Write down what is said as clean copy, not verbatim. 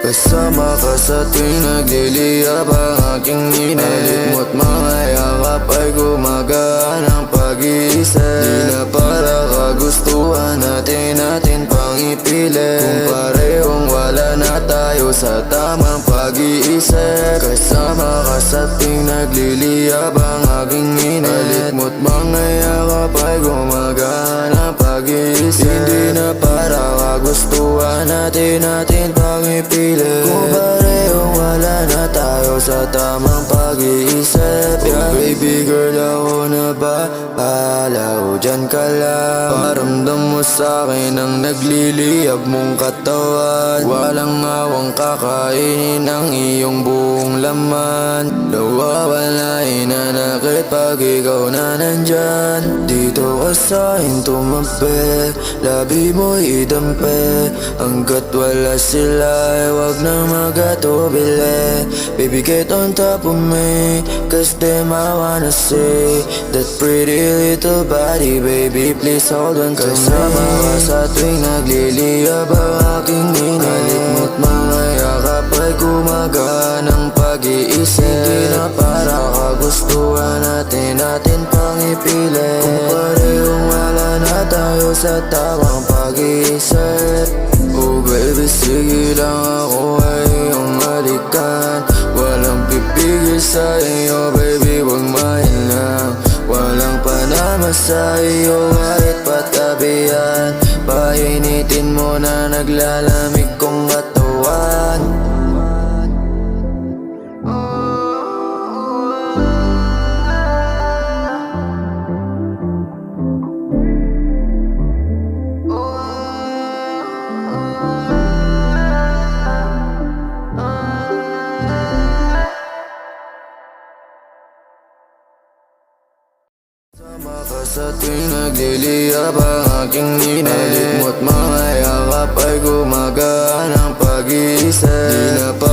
Kasama ka sa tuwing nagliliyab ang aking init. Mo't mga yakap ay gumagaan ang pag-iisip. Di na para kagustuhan natin pang ipilit. Kung parehong wala na tayo sa tamang pag-iisip. Kasama ka sa tuwing nagliliyab ang aking init. Mo't mga yakap ay gumagaan ang pag-iisip. Hindi na para kagustuhan natin pang ipilit. Kung parehong wala na tayo sa tamang pag-iisip. Yeah, baby girl, ako na bahala o dyan ka lang. Paramdam mo sa'kin ang nagliliyab mong katawan. Walang awang kakainin ang iyong buong laman. Nawawala inanakit pag ikaw na nandyan. Dito ka sa'kin tumabi, labi mo'y idampi. Hanggat wala sila ay wag na magatubili. Baby, get on top of me, cause them I wanna see that pretty little body. Baby, please hold on to me. Kasama ka sa tuwing nagliliyab ang aking init. Mo't mga yakap ay gumagaan ang pag-iisip. Hindi na para kagustuhan natin pang ipilit. Kung parehong wala na tayo sa tamang pag-iisip. Oh baby, sige lang, ako ay iyong halikan. Walang pipigil sa iyo, baby, wag mainlang. Walang panama sa iyo kahit patabihan. Painitin mo na naglalamig kong katawan. Kasama ka sa tuwing nagliliyab ang aking init. Mo't mga yakap ay gumagaan ang pag-iisip. Di na pa